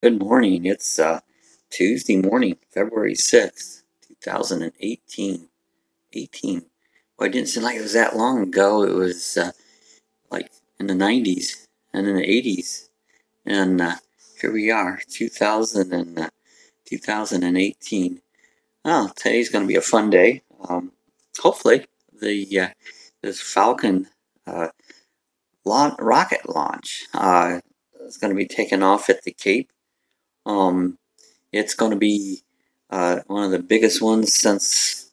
Good morning. It's Tuesday morning, February 6th, 2018. 18. Well, it didn't seem like it was that long ago. It was like in the 90s and in the 80s. And here we are, 2018. Oh, today's going to be a fun day. Hopefully, this Falcon uh, rocket launch is going to be taken off at the Cape. Um, It's going to be one of the biggest ones since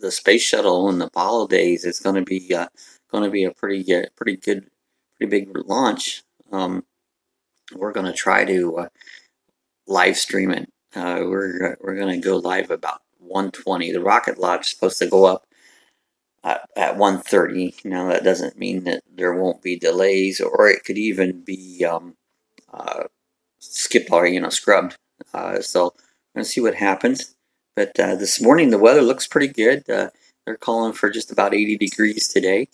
the space shuttle in the Apollo days. It's going to be a pretty good, pretty big launch. We're going to try to live stream it. We're going to go live about 1:20. The rocket launch is supposed to go up at 1:30. Now that doesn't mean that there won't be delays, or it could even be skipped or scrubbed. So we're gonna see what happens. But this morning the weather looks pretty good. They're calling for just about 80 degrees today,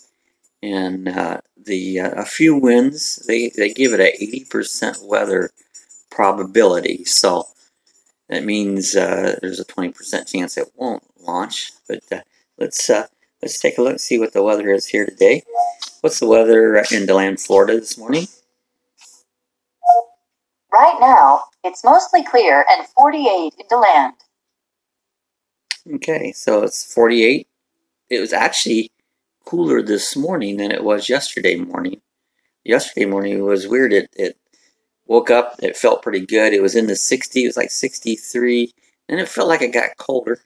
and the a few winds. They give it a 80% weather probability. So that means there's a 20% chance it won't launch. But let's take a look, see what the weather is here today. What's the weather in DeLand, Florida this morning? Right now, it's mostly clear and 48 in DeLand. Okay, so it's 48. It was actually cooler this morning than it was yesterday morning. Yesterday morning it was weird. It woke up, it felt pretty good. It was in the 60s, it was like 63, and it felt like it got colder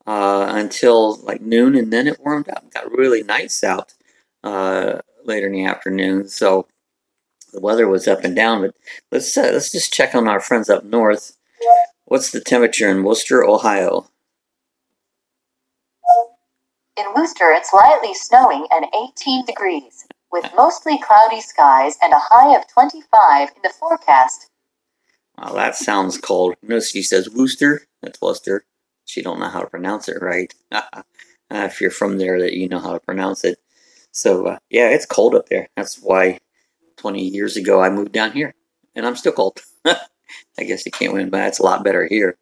until like noon, and then it warmed up. It got really nice out later in the afternoon. So the weather was up and down. But let's just check on our friends up north. What's the temperature in Worcester, Ohio? In Worcester, it's lightly snowing and 18 degrees, with mostly cloudy skies and a high of 25 in the forecast. Well, that sounds cold. Notice she says Worcester. That's Worcester. She don't know how to pronounce it right. If you're from there, that you know how to pronounce it. So yeah, it's cold up there. That's why 20 years ago I moved down here, and I'm still cold. I guess you can't win, but it's a lot better here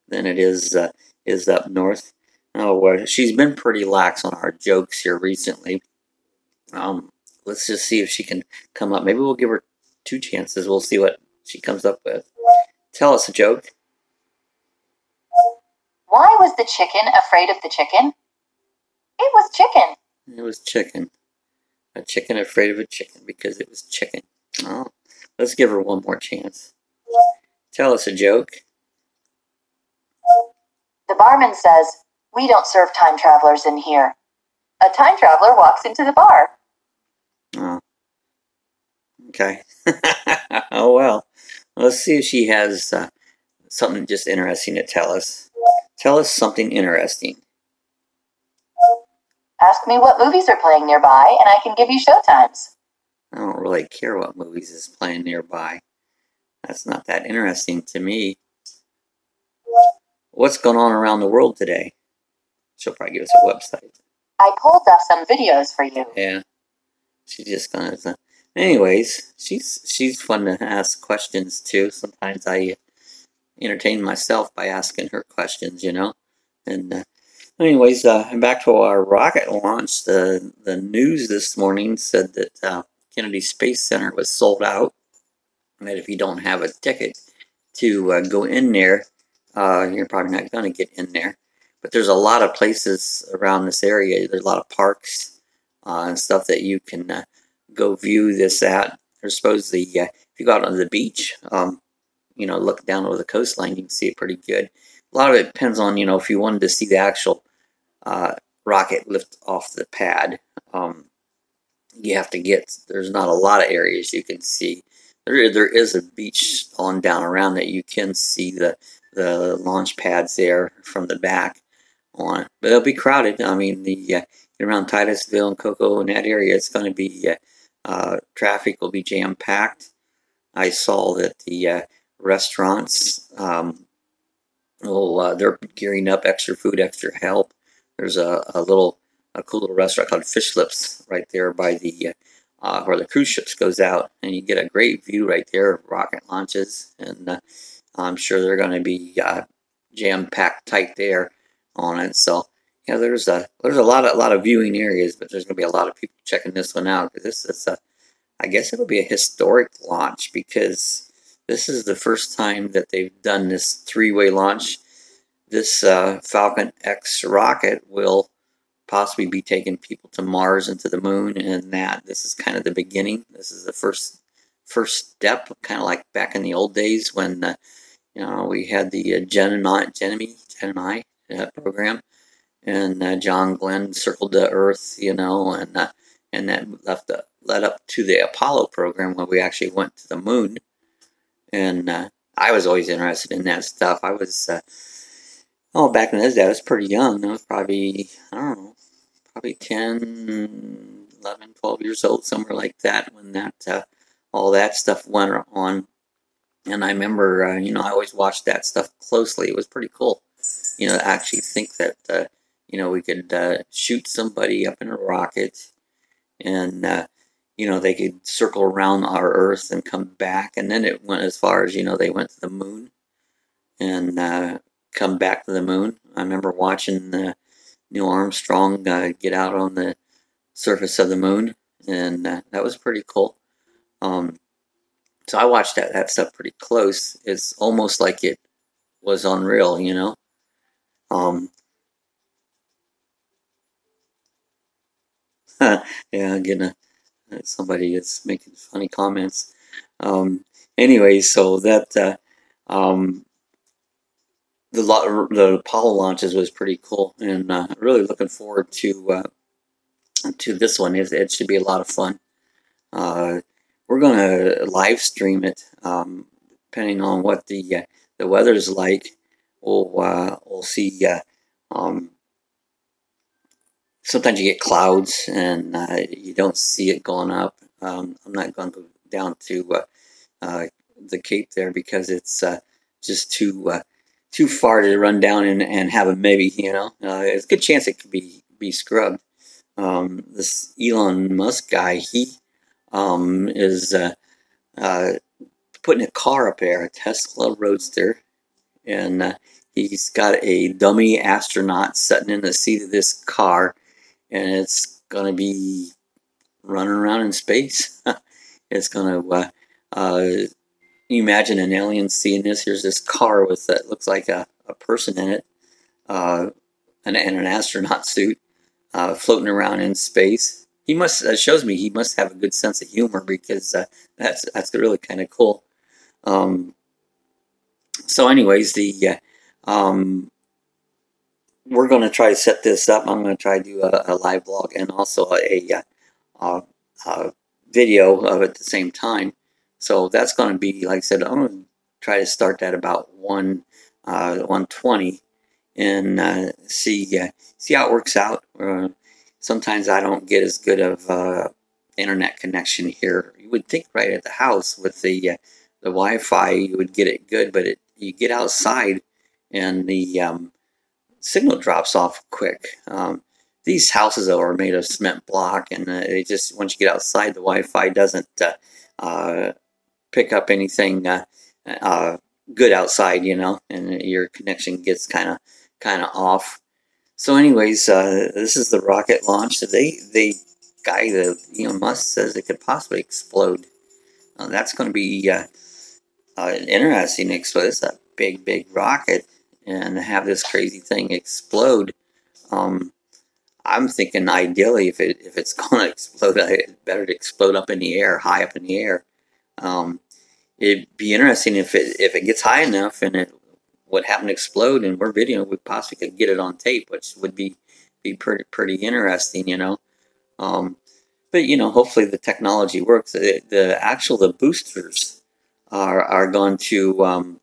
than it is up north. Oh, she's been pretty lax on our jokes here recently. Let's just see if she can come up. Maybe we'll give her 2 chances. We'll see what she comes up with. Tell us a joke. Why was the chicken afraid of the chicken? It was chicken. It was chicken. A chicken afraid of a chicken because it was chicken. Oh, let's give her one more chance. Tell us a joke. The barman says, "We don't serve time travelers in here." A time traveler walks into the bar. Oh, okay. Oh well. Let's see if she has something just interesting to tell us. Tell us something interesting. Ask me what movies are playing nearby, and I can give you showtimes. I don't really care what movies is playing nearby. That's not that interesting to me. What's going on around the world today? She'll probably give us a website. I pulled up some videos for you. Yeah. She's just gonna. Anyways, she's fun to ask questions too. Sometimes I entertain myself by asking her questions, And anyways, back to our rocket launch. The news this morning said that Kennedy Space Center was sold out. And that if you don't have a ticket to go in there, you're probably not going to get in there. But there's a lot of places around this area. There's a lot of parks and stuff that you can go view this at. There's supposedly, if you go out on the beach, look down over the coastline, you can see it pretty good. A lot of it depends on, if you wanted to see the actual rocket lift off the pad. You have to there's not a lot of areas you can see. There is a beach on down around that you can see the launch pads there from the back on, but it'll be crowded. I mean, around Titusville and Cocoa and that area, it's going to be traffic will be jam packed. I saw that the restaurants they're gearing up, extra food, extra help. There's a cool little restaurant called Fish Lips right there by the where the cruise ships goes out, and you get a great view right there of rocket launches, and I'm sure they're going to be jam packed tight there on it. So yeah, there's a lot of viewing areas, but there's going to be a lot of people checking this one out because this is I guess it'll be a historic launch because this is the first time that they've done this three-way launch. This Falcon X rocket will possibly be taking people to Mars and to the moon, and that this is kind of the beginning. This is the first step, kind of like back in the old days when we had the Gemini program, and John Glenn circled the Earth, and that led up to the Apollo program where we actually went to the moon. And I was always interested in that stuff. I was back in those days, I was pretty young. I was probably, I don't know, probably 10, 11, 12 years old, somewhere like that, when that all that stuff went on. And I remember, I always watched that stuff closely. It was pretty cool, to actually think that, we could shoot somebody up in a rocket, and they could circle around our Earth and come back. And then it went as far as, they went to the moon and come back to the moon. I remember watching Neil Armstrong get out on the surface of the moon, and that was pretty cool. So I watched that stuff pretty close. It's almost like it was unreal, Yeah, again, somebody that's making funny comments. Anyway, so that the Apollo launches was pretty cool, and really looking forward to this one. It should be a lot of fun. We're going to live stream it, depending on what the weather's like. We'll see. Sometimes you get clouds and you don't see it going up. I'm not going to go down to the Cape there because it's just too far to run down and have a maybe. It's a good chance it could be scrubbed. This Elon Musk guy, he is putting a car up there, a Tesla Roadster, and he's got a dummy astronaut sitting in the seat of this car, and it's going to be running around in space. It's going to, you imagine an alien seeing this. Here's this car with that looks like a person in it, and an astronaut suit, floating around in space. He must shows me he must have a good sense of humor because that's really kind of cool. So, anyways, we're going to try to set this up. I'm going to try to do a live blog and also a video of it at the same time. So that's going to be, like I said, I'm going to try to start that about 1:20 and see how it works out. Sometimes I don't get as good of internet connection here. You would think right at the house with the Wi-Fi you would get it good, but you get outside and the signal drops off quick. These houses are made of cement block, and they just, once you get outside, the Wi-Fi doesn't pick up anything good outside, and your connection gets kind of off. So, anyways, this is the rocket launch. The guy, Elon Musk, says it could possibly explode. That's going to be interesting to explode. It's a big rocket, and have this crazy thing explode. I'm thinking ideally, if it's going to explode, it's better to explode up in the air, high up in the air. It'd be interesting if it gets high enough and it would happen to explode, and we're videoing, we possibly could get it on tape, which would be pretty interesting, But hopefully the technology works. The boosters are going to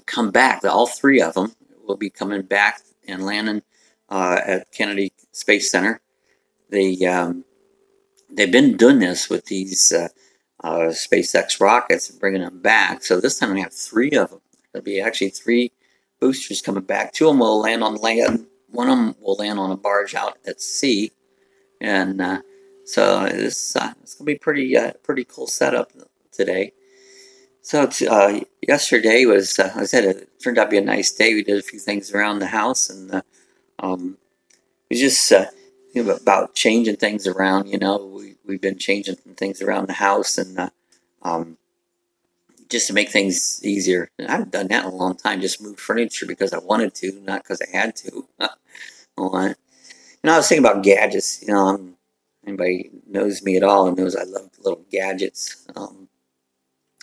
come back. All three of them will be coming back and landing at Kennedy Space Center. They've been doing this with these SpaceX rockets, bringing them back. So this time we have three of them. There'll be actually three boosters coming back. Two of them will land on land. One of them will land on a barge out at sea, and So it's gonna be pretty cool setup today. So yesterday was I said it turned out to be a nice day. We did a few things around the house, and um, it was just about changing things around. We've been changing things around the house, and um, just to make things easier. And I haven't done that in a long time. Just moved furniture because I wanted to, not because I had to. I was thinking about gadgets. Anybody knows me at all and knows I love little gadgets.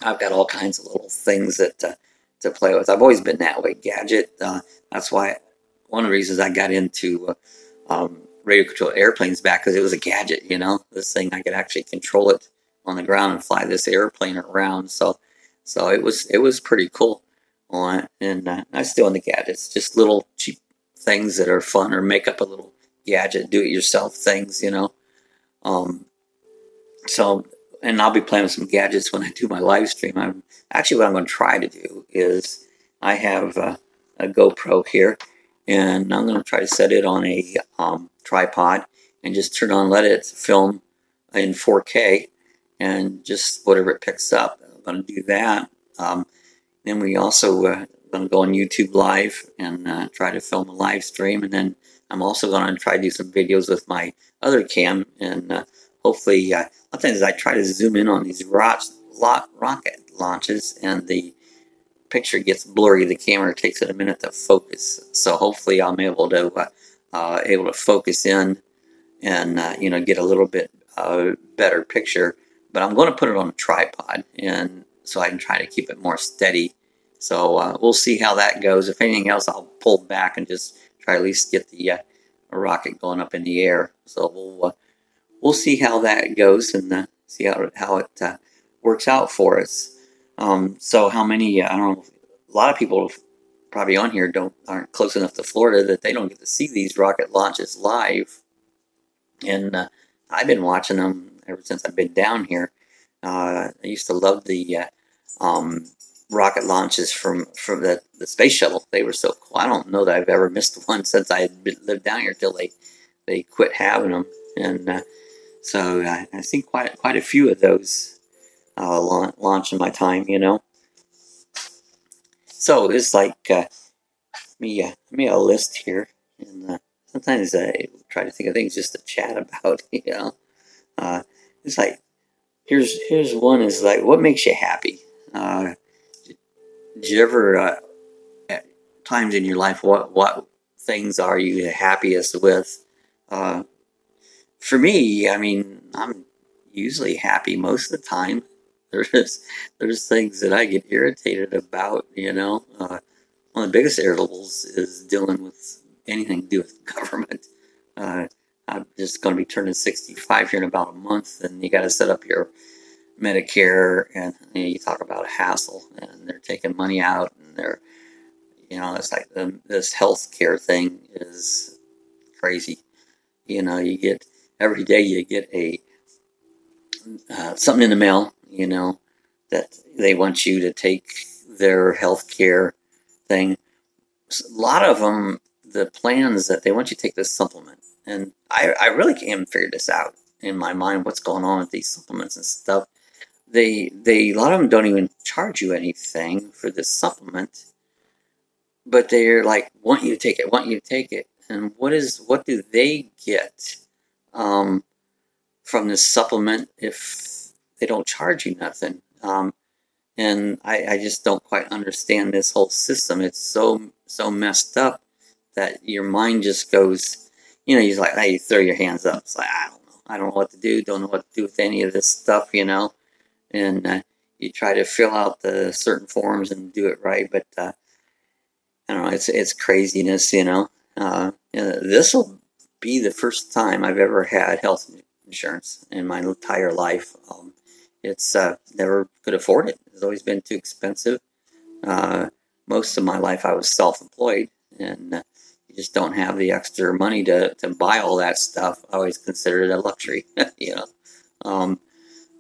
I've got all kinds of little things that to play with. I've always been that way. Gadget. That's why one of the reasons I got into radio controlled airplanes back because it was a gadget. This thing I could actually control it on the ground and fly this airplane around. So it was pretty cool. And I'm still into gadgets, just little cheap things that are fun or make up a little gadget, do it yourself things. Um, so, and I'll be playing with some gadgets when I do my live stream. What I'm going to try to do is I have a GoPro here, and I'm going to try to set it on a tripod and just turn on, let it film in 4K, and just whatever it picks up. I'm going to do that. Then we also going to go on YouTube Live and try to film a live stream, and then I'm also going to try to do some videos with my other cam, and hopefully, sometimes I try to zoom in on these rocket launches, and the picture gets blurry. The camera takes it a minute to focus, so hopefully I'm able to focus in and get a little bit better picture. But I'm going to put it on a tripod, and so I can try to keep it more steady. So we'll see how that goes. If anything else, I'll pull back and just try at least get the rocket going up in the air. So we'll see how that goes and see how it works out for us. So how many? I don't know. A lot of people probably on here aren't close enough to Florida that they don't get to see these rocket launches live. And I've been watching them ever since I've been down here. I used to love the rocket launches from the space shuttle. They were so cool. I don't know that I've ever missed one since I had lived down here till they quit having them. And so I've seen quite a few of those launch in my time. So it's like me a list here, and sometimes I try to think of things just to chat about. It's like here's one is like, what makes you happy? Did you ever at times in your life what things are you the happiest with? Uh, for me, I mean, I'm usually happy most of the time. There's things that I get irritated about. One of the biggest irritables is dealing with anything to do with government. I'm just going to be turning 65 here in about a month, and you got to set up your Medicare, and you talk about a hassle, and they're taking money out, and it's like this health care thing is crazy. You get every day you get a something in the mail, that they want you to take their health care thing. A lot of them, the plans that they want you to take this supplement, and I really can't figure this out in my mind. What's going on with these supplements and stuff? They a lot of them don't even charge you anything for this supplement, but they're like, want you to take it. And what do they get from this supplement if they don't charge you nothing? And I just don't quite understand this whole system. It's so messed up that your mind just goes, you're like, hey, you throw your hands up. It's like, I don't know what to do. Don't know what to do with any of this stuff, and you try to fill out the certain forms and do it right, but I don't know. It's craziness, this will be the first time I've ever had health insurance in my entire life. It's never could afford it. It's always been too expensive. Most of my life I was self-employed, and you just don't have the extra money to buy all that stuff. I always considered it a luxury,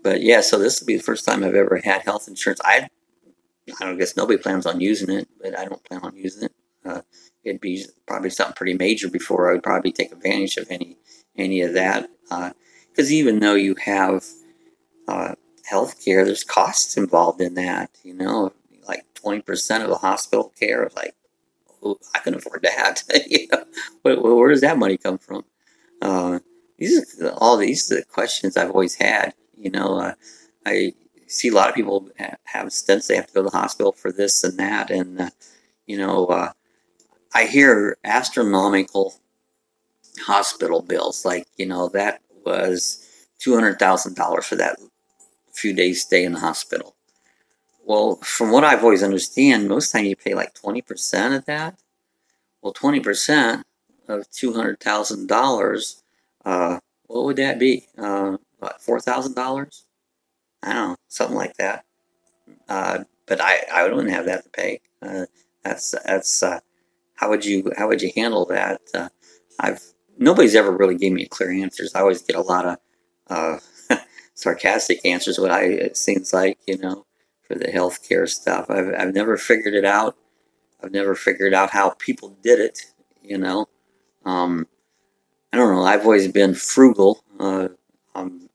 But yeah, so this will be the first time I've ever had health insurance. I don't guess nobody plans on using it, but I don't plan on using it. It'd be probably something pretty major before I would probably take advantage of any of that. because even though you have health care, there's costs involved in that. Like 20% of the hospital care is like, oh, I can afford that. Where does that money come from? Uh, these are the questions I've always had. I see a lot of people have stints. They have to go to the hospital for this and that, and I hear astronomical hospital bills. Like that was $200,000 for that few days stay in the hospital. Well, from what I've always understand, most time you pay like 20% of that. Well, 20% of $200,000, what would that be? What, $4,000? I don't know, something like that. But I wouldn't have that to pay. That's how would you handle that? I've Nobody's ever really gave me clear answers. I always get a lot of sarcastic answers. It seems like for the healthcare stuff. I've never figured it out. I've never figured out how people did it. You know, um, I don't know. I've always been frugal. I'm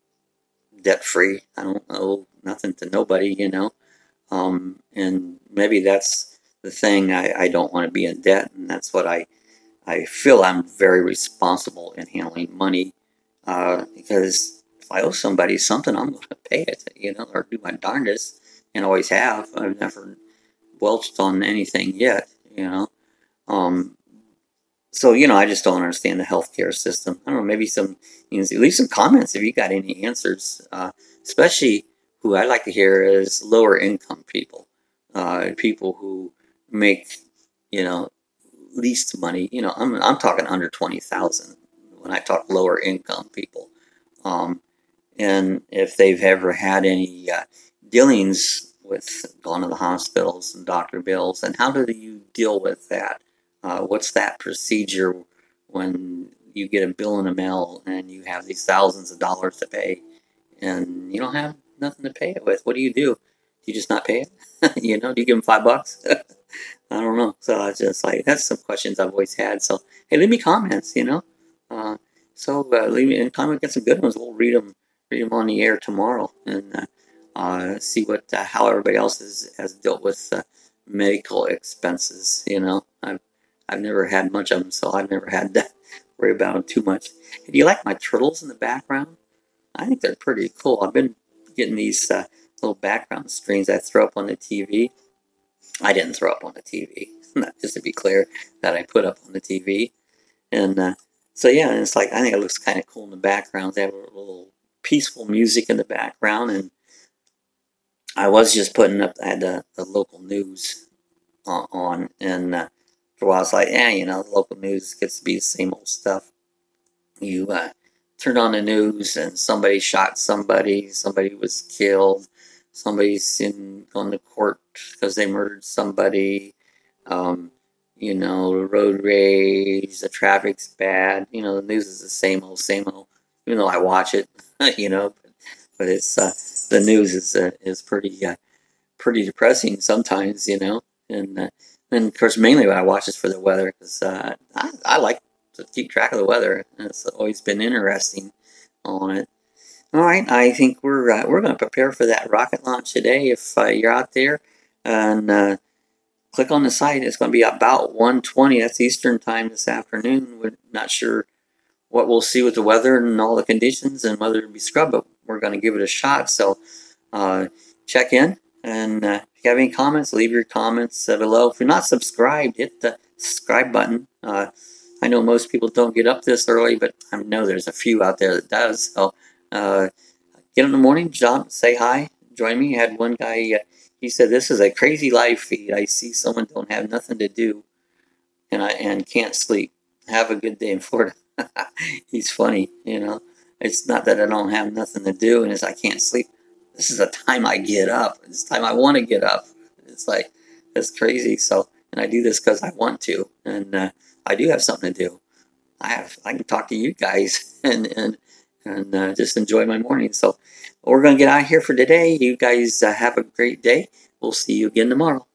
debt free. I don't owe nothing to nobody. And maybe that's the thing. I don't want to be in debt, and that's what I feel I'm very responsible in handling money because if I owe somebody something, I'm going to pay it, or do my darndest, and always have. I've never welched on anything yet, you know. Um, so I just don't understand the healthcare system. I don't know. Maybe leave some comments if you got any answers. Especially who I'd like to hear is lower income people, people who make you know least money. I'm talking under 20,000 when I talk lower income people. Um, and if they've ever had any dealings with going to the hospitals and doctor bills, and how do you deal with that? What's that procedure when you get a bill in the mail and you have these thousands of dollars to pay and you don't have nothing to pay it with? What do? Do you just not pay it? Do you give them $5? I don't know. So it's just like that's some questions I've always had. So hey, leave me comments. Uh, leave me in comment, get some good ones. We'll read them on the air tomorrow, and see what how everybody else has dealt with medical expenses. I've never had much of them, so I've never had to worry about them too much. Do you like my turtles in the background? I think they're pretty cool. I've been getting these little background screens I throw up on the TV. I didn't throw up on the TV, just to be clear, that I put up on the TV. And so, yeah, and it's like, I think it looks kind of cool in the background. They have a little peaceful music in the background. And I was just putting up, I had the local news on. And for a while, I was like, the local news gets to be the same old stuff. You turn on the news and somebody shot somebody was killed, somebody's going to court because they murdered somebody, road rage, the traffic's bad, the news is the same old, even though I watch it, but it's, the news is pretty depressing sometimes, and of course, mainly what I watch is for the weather, because I like to keep track of the weather. It's always been interesting on it. All right, I think we're going to prepare for that rocket launch today. If you're out there, and click on the site, it's going to be about 1:20. That's Eastern time this afternoon. We're not sure what we'll see with the weather and all the conditions and whether it'll be scrub, but we're going to give it a shot. So check in, and if you have any comments, leave your comments below. If you're not subscribed, hit the subscribe button. I know most people don't get up this early, but I know there's a few out there that does. So get in the morning, jump, say hi, join me. I had one guy, he said, "This is a crazy live feed. I see someone don't have nothing to do and can't sleep. Have a good day in Florida." He's funny, It's not that I don't have nothing to do and it's I can't sleep. This is the time I get up. It's the time I want to get up. It's like, that's crazy. So, and I do this because I want to, and I do have something to do. I can talk to you guys and just enjoy my morning. So we're going to get out of here for today. You guys have a great day. We'll see you again tomorrow.